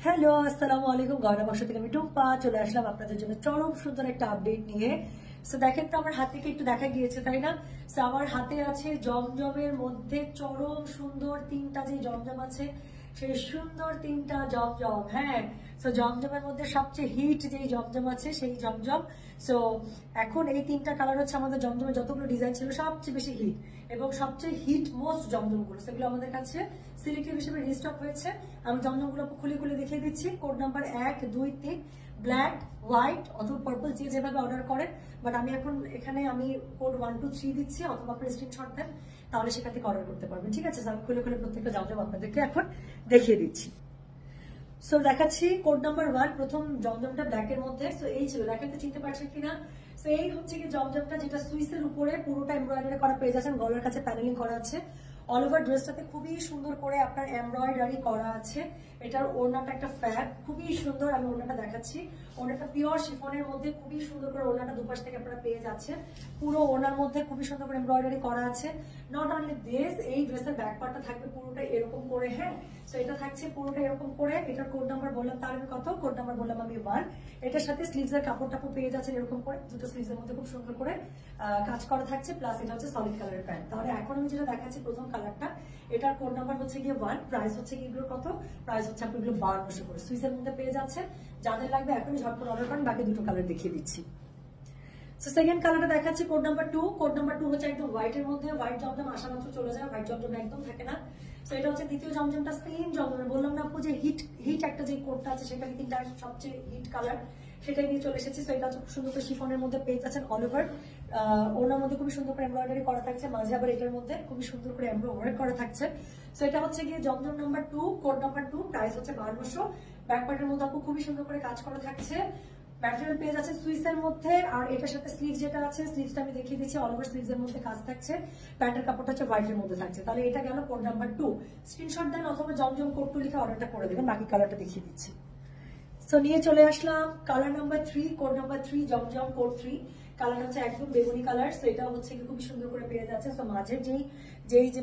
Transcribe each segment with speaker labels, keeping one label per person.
Speaker 1: Hello, আসসালামু আলাইকুম। গয়না বক্স থেকে আমি টুম্পা চলে আসলাম আপনাদের জন্য চরম সুন্দর একটা আপডেট নিয়ে। সো দেখেন তো আমার হাত থেকে একটু দেখা গিয়েছে, তাই না? সো আমার হাতে আছে জমজমের মধ্যে চরম সুন্দর তিনটা যে জমজম আছে, সেই সুন্দর তিনটা জমজম। হ্যাঁ, সো জমজমের মধ্যে সবচেয়ে হিট যেই জমজম আছে সেই জমজম। সো এখন এই তিনটা কালার হচ্ছে আমাদের জমজমের যতগুলো ডিজাইন ছিল সবচেয়ে বেশি হিট এবং সবচেয়ে হিট মোস্ট জমজমগুলো, সেগুলো আমাদের কাছে সিলেক্টিভ হিসেবে রিস্টক হয়েছে। আমি জমজমগুলো খুলে খুলে দেখিয়ে দিচ্ছি। কোড নাম্বার 1, 2, 3 ব্ল্যাক, হোয়াইট অথবা পার্পল, যে যেভাবে অর্ডার করেন। বাট আমি এখন এখানে আমি কোড 1, 2, 3 দিচ্ছি, অথবা আপনি স্ক্রিনশট দেন, তাহলে সেখান থেকে অর্ডার করতে পারবেন। ঠিক আছে, আমি খুলে খুলে প্রত্যেকটা জমজম আপনাদেরকে এখন দেখিয়ে দিচ্ছি। সো দেখাচ্ছি কোড নাম্বার 1, প্রথম জমজমটা ব্ল্যাকের মধ্যে। সো এই ছিল, দেখেন তো চিনতে পারছেন কিনা? সো এই হচ্ছে কি জমজমটা, যেটা সুইসের উপরে পুরোটা এমব্রয়ডারি করা পেয়ে যাচ্ছেন, গলার কাছে প্যানেলিং করা আছে। অল ওভার ড্রেসটাতে খুবই সুন্দর করে আপনার এমব্রয়ডারি করা আছে। এটার ওড়নাটা একটা ফ্যাব, খুবই সুন্দর। আমি ওড়নাটা দেখাচ্ছি। ওড়নাটা পিওর শিফনের মধ্যে খুবই সুন্দর করে ওড়নাটা দুপাশ থেকে আপনারা পেয়ে যাচ্ছেন। পুরো ওড়নার মধ্যে খুবই সুন্দর করে এমব্রয়ডারি করা আছে। নট অনলি দিস, এই ড্রেসের ব্যাক পার্টটা থাকবে পুরোটা এরকম করে। হ্যাঁ, তো এটা থাকছে পুরোটা এরকম করে। এটার কোড নাম্বার বললাম, তার আমি কত? কোড নাম্বার বললাম আমি 1। এটার সাথে স্লিভসের কাপড় টাপড় পেয়ে যাচ্ছেন এরকম করে, দুটো স্লিভসের মধ্যে খুব সুন্দর করে কাজ করা থাকছে। প্লাস এটা হচ্ছে সলিড কালারের প্যান্ট। তাহলে এখন আমি যেটা দেখাচ্ছি প্রথম কালারটা, এটার কোড নাম্বার হচ্ছে গিয়ে 1। প্রাইস হচ্ছে কি এগুলোর কত? প্রাইস হচ্ছে আপনি এগুলো 1200 করে সুইসের মধ্যে পেয়ে যাচ্ছে। যাদের লাগবে এখনই ঝটপট অর্ডার করেন। বাকি দুটো কালার দেখিয়ে দিচ্ছি। সো সেকেন্ড কালারটা দেখাচ্ছি, কোড নাম্বার 2। কোড নাম্বার 2 হচ্ছে একদম হোয়াইটের মধ্যে। হোয়াইট জমজম আসা মাত্র চলে যায়, হোয়াইট জমজম একদম থাকে না। সো এটা হচ্ছে দ্বিতীয় জমজমটা, সেম জমজম। বললাম না আপু যে হিট হিট একটা যে কোডটা আছে, সেটা কিন্তু সবচেয়ে হিট কালার, সেটাই নিয়ে চলে এসেছি। সো এটা হচ্ছে খুব সুন্দর করে শিফনের মধ্যে পেয়ে যাচ্ছেন অল ওভার। ওনার মধ্যে খুবই সুন্দর করে এমব্রয়ডারি করা থাকছে, মাঝে আবার এটার মধ্যে খুবই সুন্দর করে এমব্রয়ডারি করা থাকছে। সো এটা হচ্ছে গিয়ে জমজম নাম্বার 2, কোড নাম্বার 2। প্রাইস হচ্ছে 1200। ব্যাক পার্টের মধ্যে আপু খুবই সুন্দর করে কাজ করা থাকছে। ম্যাটেরিয়াল পেয়ে যাচ্ছে সুইসের মধ্যে। আর এটার সাথে স্লিভ যেটা আছে, স্লিভসটা আমি দেখিয়ে দিচ্ছি। অল ওভার স্লিভস এর মধ্যে কাজ থাকছে। প্যান্টের কাপড়টা হচ্ছে হোয়াইটের মধ্যে থাকছে। তাহলে এটা গেল কোড নাম্বার 2। স্ক্রিনশট দেন অথবা জমজম কোড 2 লিখে অর্ডারটা করে দেবেন। বাকি কালারটা দেখিয়ে দিচ্ছি। সো নিয়ে চলে আসলাম কালার নাম্বার 3, কোড নাম্বার 3, জমজম কোড 3। কালার হচ্ছে একদম বেগুনি কালার। সো এটা হচ্ছে খুবই সুন্দর করে পেয়ে যাচ্ছে। সো মাঝের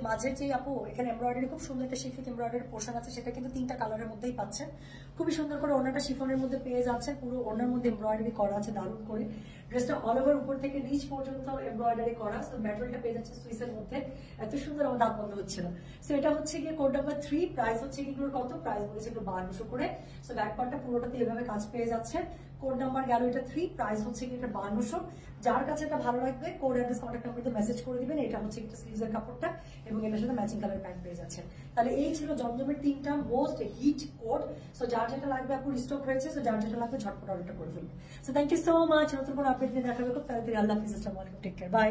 Speaker 1: মাঝের যেই আপু এখানে এমব্রয়ডারি খুব সুন্দর একটা শিফিক এমব্রয়ডারি পোর্শন আছে, সেটা কিন্তু তিনটা কালারের মধ্যেই পাচ্ছেন। খুবই সুন্দর করে ওনাটা শিফনের মধ্যে পেয়ে যাচ্ছে। পুরো ওনার মধ্যে এমব্রয়ডারি করা আছে দারুণ করে। ড্রেসটা অল ওভার উপর থেকে নিচ পর্যন্ত এমব্রয়ডারি করা। সো ম্যাটেরিয়ালটা পেয়ে যাচ্ছে সুইসের মধ্যে। এত সুন্দর, আমার দাঁত বন্ধ হচ্ছে না। সো এটা হচ্ছে গিয়ে কোড নাম্বার 3। প্রাইস হচ্ছে এগুলোর কত? প্রাইস বলেছে এগুলো 1200 করে। সো ব্যাক পার্টটা পুরোটাতে এভাবে কাজ পেয়ে যাচ্ছে। কোড নাম্বার গেল এটা 3, প্রাইস হচ্ছে এটা 1200। যার কাছে এটা ভালো লাগবে কোড অ্যাড্রেস কন্ট্যাক্ট নাম্বারে মেসেজ করে দিবেন। এটা হচ্ছে একটা স্লিভসের কাপড়টা এবং এটার সাথে ম্যাচিং কালার প্যান্ট পেয়ে যাচ্ছেন। তাহলে এই ছিল জমজমের তিনটা মোস্ট হিট কোড। সো যার যেটা লাগবে আপু রিস্টক হয়েছে। সো যার যেটা লাগবে ঝটপট অর্ডারটা করে ফেলবেন। So thank you so much. নতুন কোনো আপডেট নিয়ে দেখা হবে খুব তাড়াতাড়ি। আল্লাহ হাফিজ, আসসালামু আলাইকুম, টেক কেয়ার, বাই।